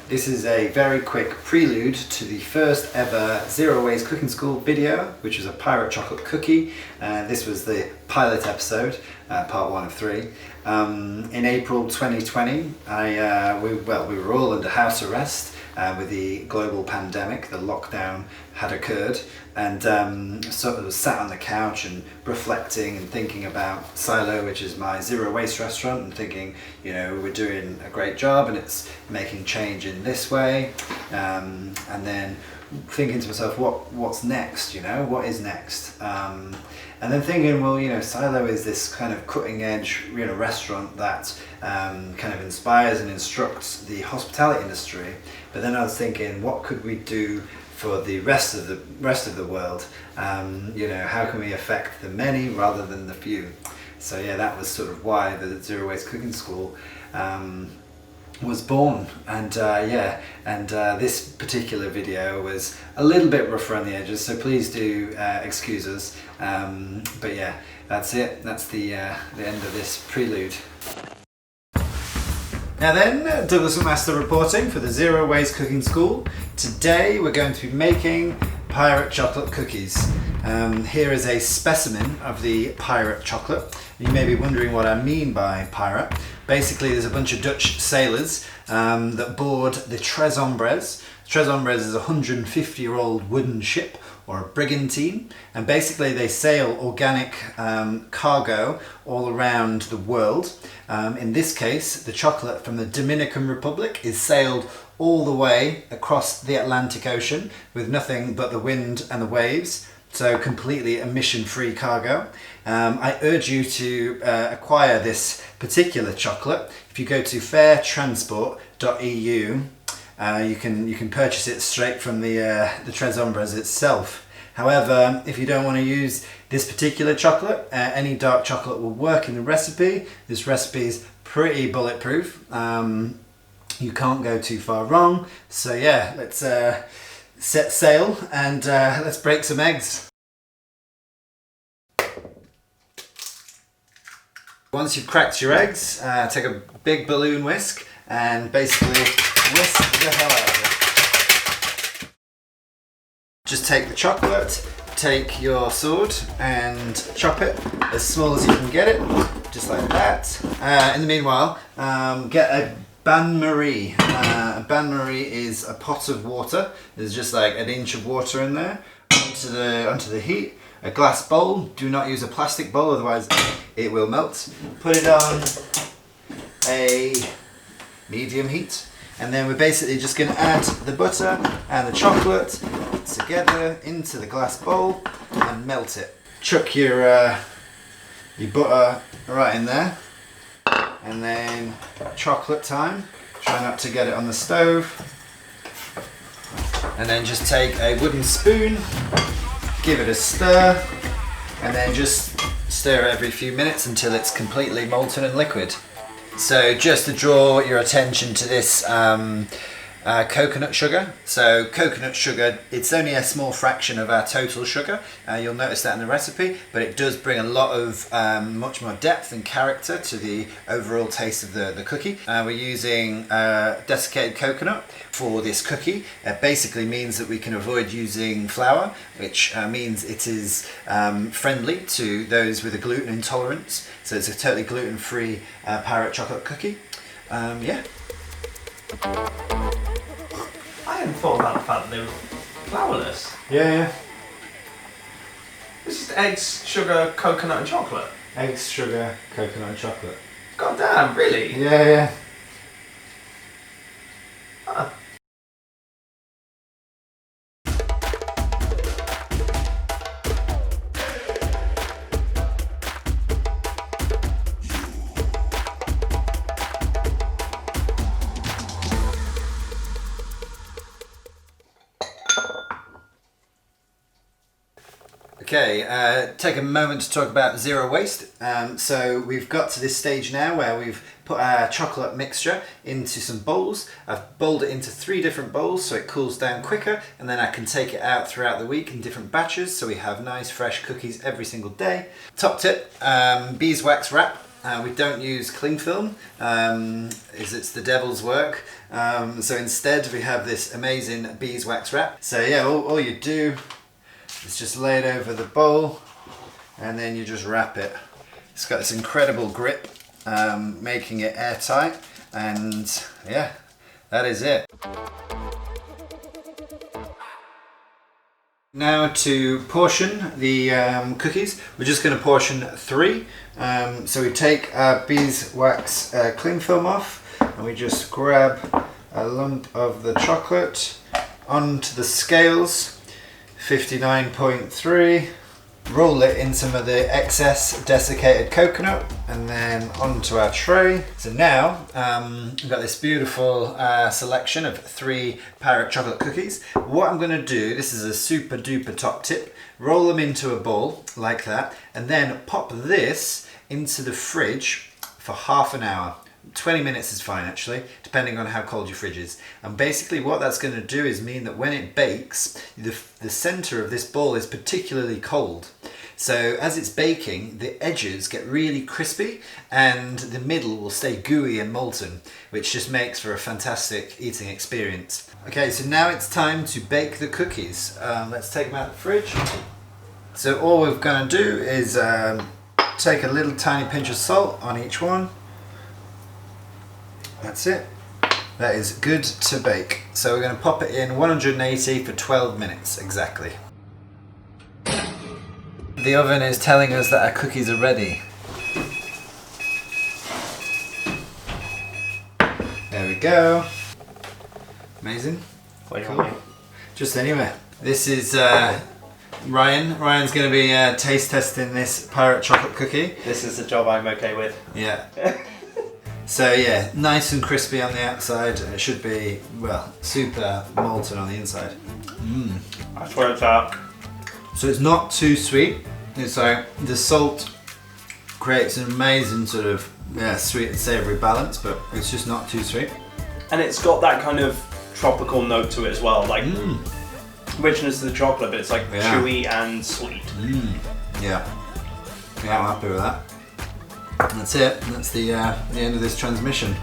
This is a very quick prelude to the first ever Zero Waste Cooking School video, which was a pirate chocolate cookie. This was the pilot episode, part 1 of 3. In April 2020, we were all under house arrest with the global pandemic. The lockdown had occurred, and sort of sat on the couch and reflecting and thinking about Silo, which is my zero waste restaurant, and thinking, you know, we're doing a great job and it's making change in this way, and then thinking to myself, what's next, you know, what is next? And then thinking, well, you know, Silo is this kind of cutting edge, you know, restaurant that kind of inspires and instructs the hospitality industry. But then I was thinking, what could we do for the rest of the world? You know, how can we affect the many rather than the few? So yeah, that was sort of why the Zero Waste Cooking School was born. And this particular video was a little bit rough around the edges, so please do excuse us. But yeah, that's it. That's the end of this prelude. Now then, Douglas McMaster reporting for the Zero Waste Cooking School. Today we're going to be making pirate chocolate cookies. Here is a specimen of the pirate chocolate. You may be wondering what I mean by pirate. Basically, there's a bunch of Dutch sailors that board the Tres Hombres. Tres Hombres is a 150-year-old wooden ship, or a brigantine, and basically they sail organic cargo all around the world. In this case, the chocolate from the Dominican Republic is sailed all the way across the Atlantic Ocean with nothing but the wind and the waves, so completely emission-free cargo. I urge you to acquire this particular chocolate. If you go to fairtransport.eu, you can purchase it straight from the Tres Hombres itself. However, if you don't want to use this particular chocolate, any dark chocolate will work in the recipe. This recipe is pretty bulletproof. You can't go too far wrong. So yeah, let's set sail and let's break some eggs. Once you've cracked your eggs, take a big balloon whisk and basically whisk the hell out of it. Just take the chocolate, take your sword and chop it as small as you can get it, just like that. In the meanwhile, get a bain-marie. A bain-marie is a pot of water. There's just like an inch of water in there. Onto the heat. A glass bowl. Do not use a plastic bowl, otherwise it will melt. Put it on a medium heat, and then we're basically just going to add the butter and the chocolate together into the glass bowl and melt it. Chuck your butter right in there, and then chocolate time. Try not to get it on the stove, and then just take a wooden spoon, give it a stir, and then just stir it every few minutes until it's completely molten and liquid. So just to draw your attention to this coconut sugar. So coconut sugar, it's only a small fraction of our total sugar. You'll notice that in the recipe, but it does bring a lot of much more depth and character to the overall taste of the cookie. We're using desiccated coconut for this cookie. It basically means that we can avoid using flour, which means it is friendly to those with a gluten intolerance. So it's a totally gluten-free pirate chocolate cookie. Yeah. I hadn't thought about the fact that they were flourless. Yeah. It's just eggs, sugar, coconut and chocolate. Eggs, sugar, coconut and chocolate. God damn, really? Yeah. Huh. Okay, take a moment to talk about zero waste. So we've got to this stage now where we've put our chocolate mixture into some bowls. I've bowled it into 3 different bowls so it cools down quicker, and then I can take it out throughout the week in different batches so we have nice fresh cookies every single day. Top tip, beeswax wrap. We don't use cling film, as it's the devil's work. So instead we have this amazing beeswax wrap. So yeah, all you do is just lay it over the bowl and then you just wrap it. It's got this incredible grip, making it airtight, and yeah, that is it. Now to portion the cookies, we're just going to portion 3. So we take our beeswax cling film off and we just grab a lump of the chocolate onto the scales, 59.3, roll it in some of the excess desiccated coconut and then onto our tray. So now we've got this beautiful selection of 3 pirate chocolate cookies. What I'm going to do, this is a super duper top tip, roll them into a bowl like that and then pop this into the fridge for half an hour. 20 minutes is fine actually, depending on how cold your fridge is. And basically what that's going to do is mean that when it bakes, the center of this bowl is particularly cold. So as it's baking, the edges get really crispy and the middle will stay gooey and molten, which just makes for a fantastic eating experience. Okay, so now it's time to bake the cookies. Let's take them out of the fridge. So all we're going to do is take a little tiny pinch of salt on each one. That's it. That is good to bake. So we're going to pop it in 180 for 12 minutes exactly. The oven is telling us that our cookies are ready. There we go. Amazing. Cool. Just anyway. This is Ryan. Ryan's going to be taste testing this pirate chocolate cookie. This is a job I'm okay with. Yeah. So yeah, nice and crispy on the outside, and it should be, well, super molten on the inside. That's where it's at. So it's not too sweet. It's like the salt creates an amazing sort of sweet and savoury balance, but it's just not too sweet. And it's got that kind of tropical note to it as well, like richness of the chocolate, but it's like chewy and sweet. Yeah, I'm happy with that. That's it. That's the end of this transmission.